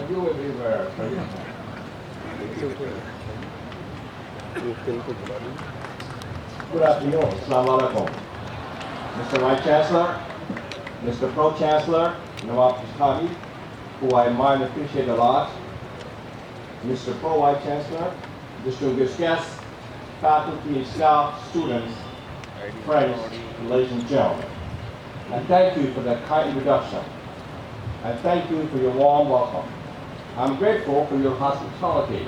find you everywhere. Good afternoon. Assalamu alaikum. Mr. Vice Chancellor, Mr. Pro Chancellor, Nawab Ishtahi, who I admire and appreciate a lot, Mr. Pro Vice Chancellor, distinguished guests, faculty, staff, students, friends, ladies and gentlemen. And thank you for that kind introduction. And thank you for your warm welcome. I'm grateful for your hospitality.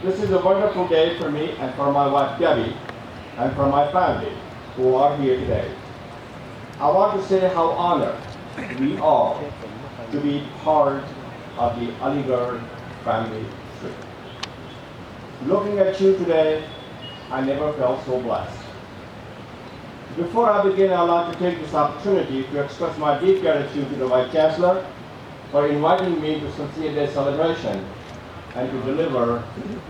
This is a wonderful day for me and for my wife Debbie and for my family who are here today. I want to say how honored we are to be part of the Aligarh family tree. Looking at you today, I never felt so blessed. Before I begin, I'd like to take this opportunity to express my deep gratitude to the Vice Chancellor for inviting me to Shakhsiyat Day celebration and to deliver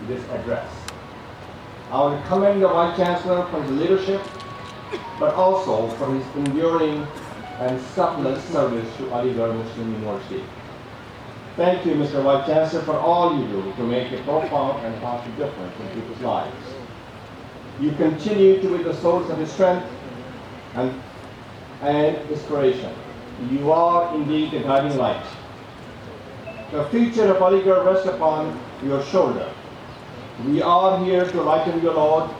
this address. I want to commend the Vice Chancellor for his leadership, but also for his enduring and selfless service to Aligarh Muslim University. Thank you, Mr. Vice Chancellor, for all you do to make a profound and positive difference in people's lives. You continue to be the source of his strength and inspiration. You are indeed the guiding light. The future of Aligarh rests upon your shoulder. We are here to lighten your load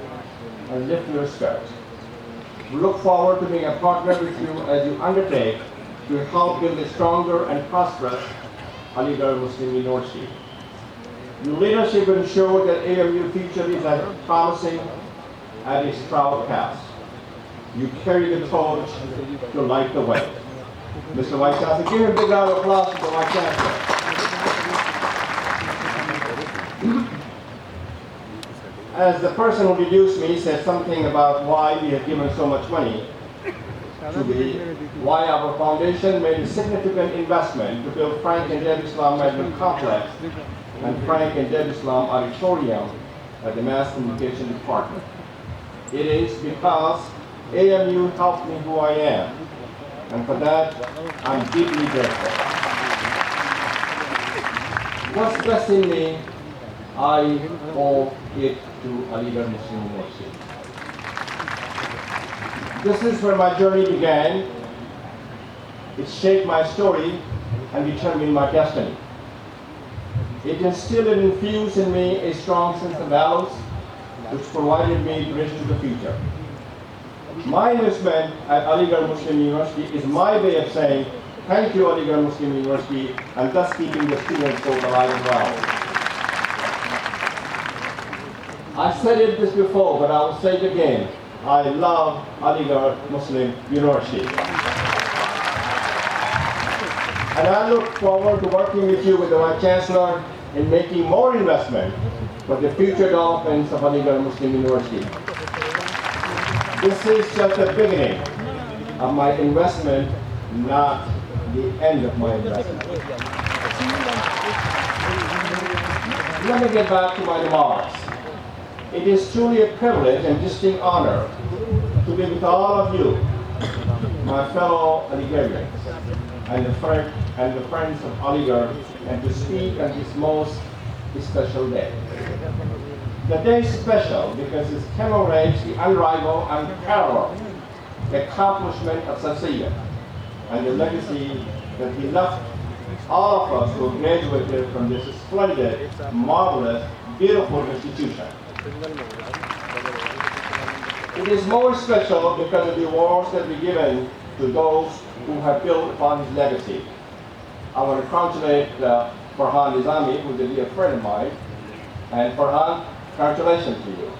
and lift your spirit. We look forward to being a partner with you as you undertake to help build a stronger and prosperous Aligarh Muslim University. Your leadership will ensure that AMU future is as promising as its proud past. You carry the torch to light the way. Mr. Vice Chancellor, give him a big round of applause for the Vice Chancellor. As the person who introduced me said something about why we have given so much money why our foundation made a significant investment to build Frank and Deb Islam Management Complex and Frank and Deb Islam Auditorium at the Mass Communication Department. It is because AMU helped me who I am, and for that, I'm deeply grateful. What's best in me, I owe it to Aligarh Muslim University. This is where my journey began. It shaped my story and determined my destiny. It instilled and infused in me a strong sense of values, which provided me bridge to the future. My investment at Aligarh Muslim University is my way of saying thank you, Aligarh Muslim University, and thus keeping the students both alive and well. I said this before, but I will say it again. I love Aligarh Muslim University. And I look forward to working with you, with the Vice Chancellor, in making more investment for the future developments of Aligarh Muslim University. This is just the beginning of my investment, not the end of my investment. Let me get back to my remarks. It is truly a privilege and distinct honor to be with all of you, my fellow Aligarhians, and the friends of Aligarh, and to speak on this most special day. The day is special because it commemorates the unrivaled, unparalleled accomplishment of Shakhsiyat and the legacy that he left all of us who graduated from this splendid, marvelous, beautiful institution. It is more special because of the awards that we given to those who have built upon his legacy. I want to congratulate Farhan Nizami, who is a dear friend of mine, and Farhan, congratulations to you.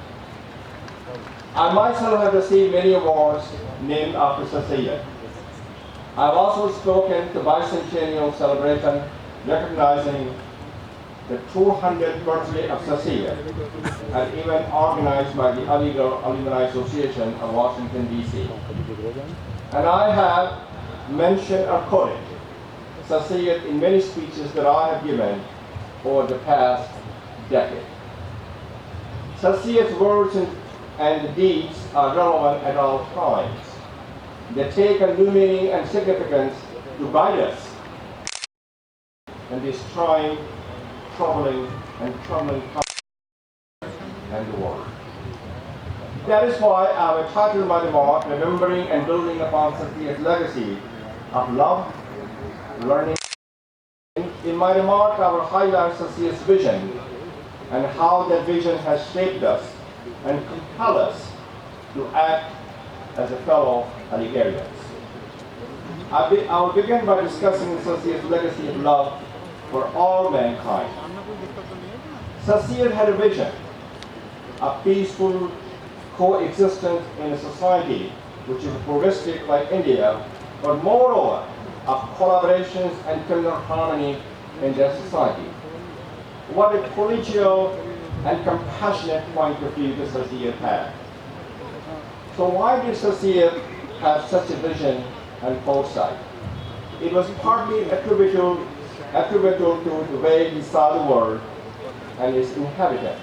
I myself have received many awards named after Shakhsiyat. I've also spoken to bicentennial celebration recognizing the 200th birthday of Shakhsiyat, and even organized by the Aligarh Alumni Association of Washington, D.C. And I have mentioned or quoted Shakhsiyat in many speeches that I have given over the past decade. Shakhsiyat's words and deeds are relevant at all times. They take a new meaning and significance to guide us in this trying, troubling, and troubling time and the world. That is why I have titled my remark, Remembering and Building Upon Satya's Legacy of Love, Learning. In my remark, I will highlight Satya's vision and how that vision has shaped us and compelled us to act as a fellow Aligarians. I will begin by discussing Satya's legacy of love for all mankind. Satya had a vision of peaceful coexistence in a society which is pluralistic like India, but moreover of collaborations and communal harmony in their society. What a collegial and compassionate point of view this Satya had. So why did Satya have such a vision and foresight? It was partly attributable to the way he saw the world and its inhabitants.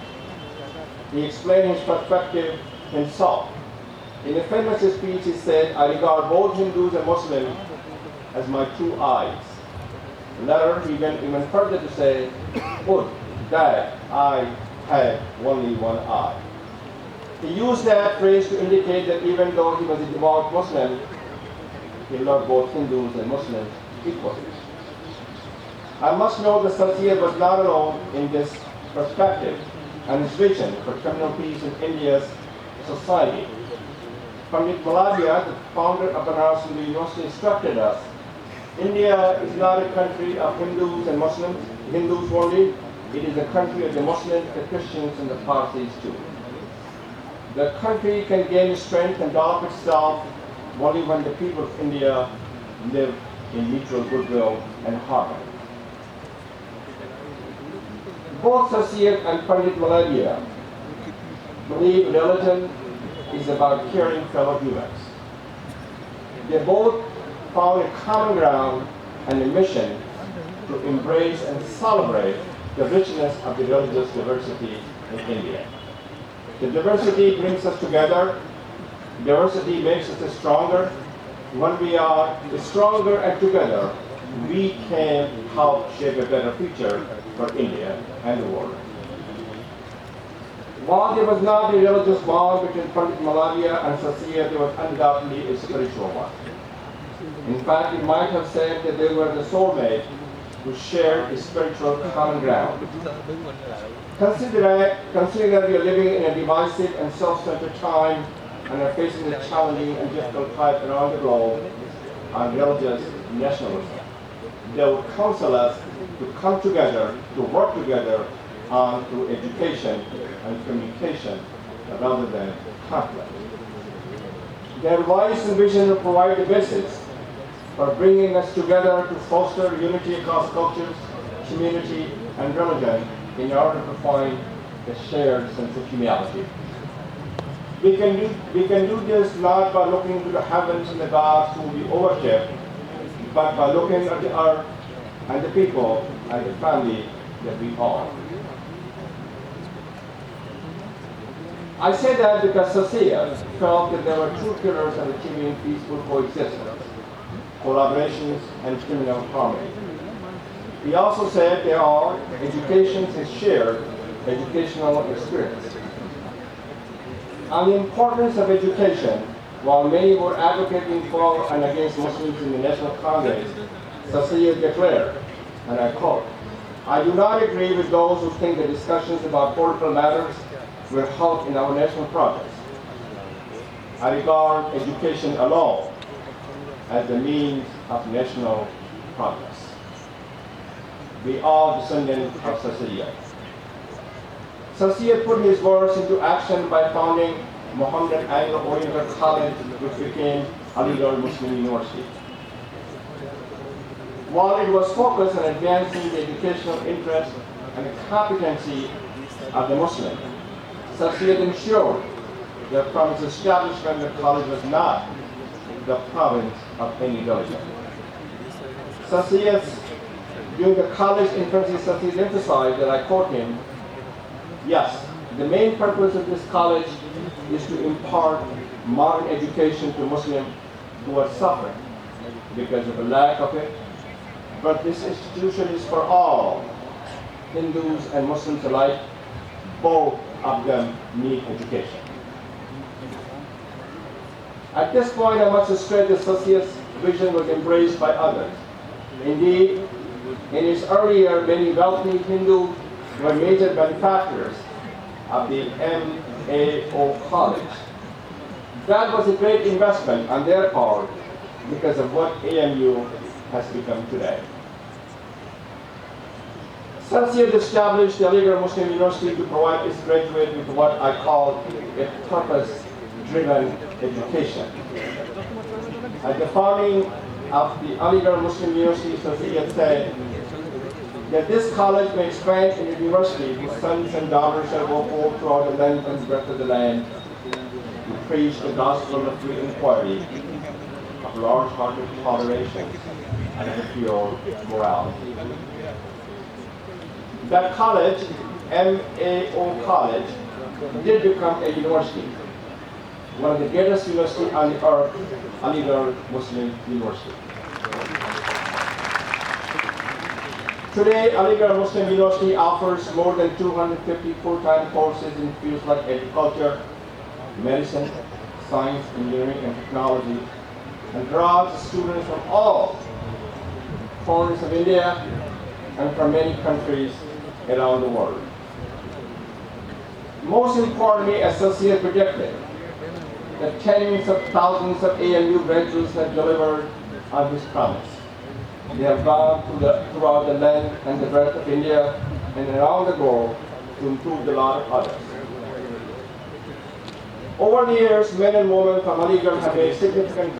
He explained his perspective himself. In a famous speech, he said, "I regard both Hindus and Muslims as my two eyes." Later, he went even further to say, "Good, that I have only one eye." He used that phrase to indicate that even though he was a devout Muslim, he loved both Hindus and Muslims equally. I must note that Satya was not alone in this perspective and his vision for communal peace in India's society. Pandit Malavia, the founder of Banaras Hindu University, instructed us, India is not a country of Hindus and Muslims, Hindus only. It is a country of the Muslims, the Christians, and the Parsis too. The country can gain strength and develop itself only when the people of India live in mutual goodwill and harmony. Both Satya and Pandit Malavia believe religion is about caring fellow humans. They both found a common ground and a mission to embrace and celebrate the richness of the religious diversity in India. The diversity brings us together. Diversity makes us stronger. When we are stronger and together, we can help shape a better future for India and the world. While there was not a religious bond between Pandit Malavia and Satya, there was undoubtedly a spiritual one. In fact, you might have said that they were the soulmates who shared a spiritual common ground. Considering that we are living in a divisive and self-centered time and are facing a challenging and difficult fight around the globe on religious nationalism, they would counsel us to come together, to work together through education and communication rather than conflict. Their voice and vision will provide the basis for bringing us together to foster unity across cultures, community, and religion in order to find a shared sense of humanity. We can do this not by looking to the heavens and the gods whom we worship, but by looking at the earth and the people and the family that we are. I say that because Satya felt that there were two pillars of achieving peaceful coexistence: collaborations and communal harmony. He also said there are education is shared educational experience. On the importance of education, while many were advocating for and against Muslims in the National Congress, Satya declared, and I quote, "I do not agree with those who think that discussions about political matters will help in our national progress. I regard education alone as the means of national progress." We are descendants of Satya. Satya put his words into action by founding Mohammedan Anglo-Oriental College, which became Aligarh Muslim University. While it was focused on advancing the educational interest and the competency of the Muslim, Satya ensured that from its establishment the college was not the province of any religion. During the college infancy, Satya emphasized, and I quote him, "Yes, the main purpose of this college is to impart modern education to Muslims who are suffering because of a lack of it but this institution is for all, Hindus and Muslims alike. Both of them need education. At this point, I must stress the Associate's vision was embraced by others. Indeed, in its early year, many wealthy Hindus were major benefactors of the MAO College. That was a great investment on their part because of what AMU has become today. Associate established the Aligarh Muslim University to provide its graduates with what I call a purpose-driven education. At the founding of the Aligarh Muslim University, Associate said that this college may expand into a university whose sons and daughters shall go forth throughout the length and breadth of the land to preach the gospel of free inquiry, of large-hearted toleration, and of pure morality. That college, MAO College, did become a university, one of the greatest universities on the earth, Aligarh Muslim University. Today, Aligarh Muslim University offers more than 250 full-time courses in fields like agriculture, medicine, science, engineering, and technology, and draws students from all corners of India and from many countries around the world. Most importantly, Associate predicted that tens of thousands of AMU graduates have delivered on his promise. They have gone throughout the length and the breadth of India and around the globe to improve the lot of others. Over the years, men and women from Aligarh have made significant